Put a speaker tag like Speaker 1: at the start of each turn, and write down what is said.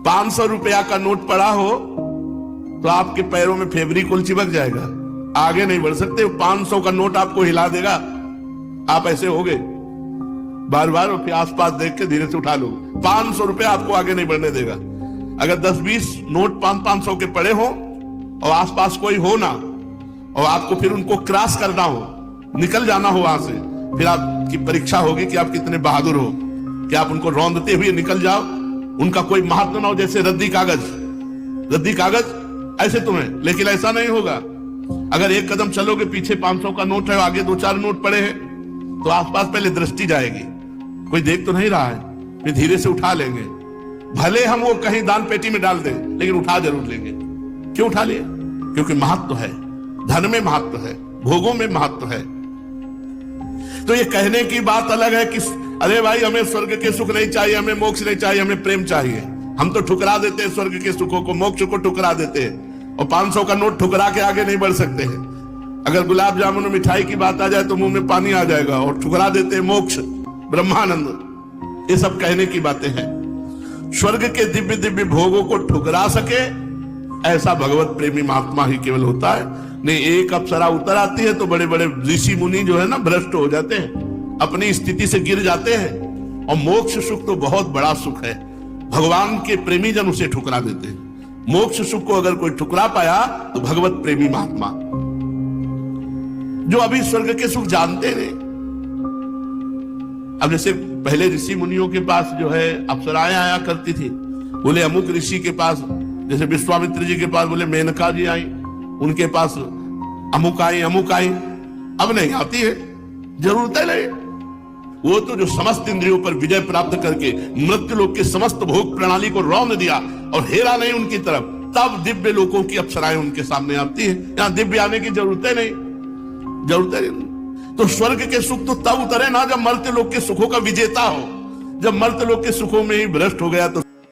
Speaker 1: 500 रुपया का नोट पड़ा हो तो आपके पैरों में फेविकोल चिपक जाएगा, आगे नहीं बढ़ सकते। 500 का नोट आपको हिला देगा, आप ऐसे हो गए बार बार, और फिर आसपास देख के धीरे से उठा लो। 500 रुपया आपको आगे नहीं बढ़ने देगा। अगर 10-20 नोट 500 के पड़े हो और आसपास कोई हो ना, और आपको फिर उनको क्रॉस करना हो, निकल जाना हो वहां से, फिर आपकी परीक्षा होगी कि आप कितने बहादुर हो कि आप उनको रौंदते हुए निकल जाओ। उनका कोई महत्व ना हो, जैसे रद्दी कागज ऐसे तुम्हें, लेकिन ऐसा नहीं होगा। अगर एक कदम चलोगे, पीछे 500 का नोट है, आगे 2-4 नोट पड़े हैं, तो आसपास पहले दृष्टि जाएगी, कोई देख तो नहीं रहा है, फिर धीरे से उठा लेंगे। भले हम वो कहीं दान पेटी में डाल दें, लेकिन उठा जरूर लेंगे। क्यों उठा लिए? क्योंकि महत्व है, धन में महत्व है, भोगों में महत्व है। तो ये कहने की बात अलग है कि अरे भाई हमें स्वर्ग के सुख नहीं चाहिए, हमें मोक्ष नहीं चाहिए, हमें प्रेम चाहिए। हम तो ठुकरा देते हैं स्वर्ग के सुखों को, मोक्ष को ठुकरा देते हैं, और 500 का नोट ठुकरा के आगे नहीं बढ़ सकते हैं। अगर गुलाब जामुन और मिठाई की बात आ जाए तो मुंह में पानी आ जाएगा, और ठुकरा देते हैं मोक्ष, ब्रह्मानंद। ये सब कहने की बातें हैं। स्वर्ग के दिव्य दिव्य भोगों को ठुकरा सके ऐसा भगवत प्रेमी महात्मा ही केवल होता है। नहीं, एक अप्सरा उतर आती है तो बड़े बड़े ऋषि मुनि जो है ना भ्रष्ट हो जाते हैं, अपनी स्थिति से गिर जाते हैं। और मोक्ष सुख तो बहुत बड़ा सुख है, भगवान के प्रेमी जन उसे ठुकरा देते हैं। मोक्ष सुख को अगर कोई ठुकरा पाया तो भगवत प्रेमी महात्मा, जो अभी स्वर्ग के सुख जानते नहीं। अब जैसे पहले ऋषि मुनियों के पास जो है अप्सराएं आया करती थी, बोले अमुक ऋषि के पास, जैसे विश्वामित्र जी के पास बोले मेनका जी आई, उनके पास अमुक आई। अब नहीं आती है, जरूरत है नहीं। वो तो जो समस्त इंद्रियों पर विजय प्राप्त करके मृत्यु लोक के समस्त भोग प्रणाली को रौंद दिया और हेरा नहीं उनकी तरफ, तब दिव्य लोकों की अप्सराएं उनके सामने आती है। यहां दिव्य आने की जरूरत है नहीं। तो स्वर्ग के सुख तो तब उतरे ना जब मर्त्य लोक के सुखों का विजेता हो। जब मर्त्य लोक के सुखों में ही भ्रष्ट हो गया तो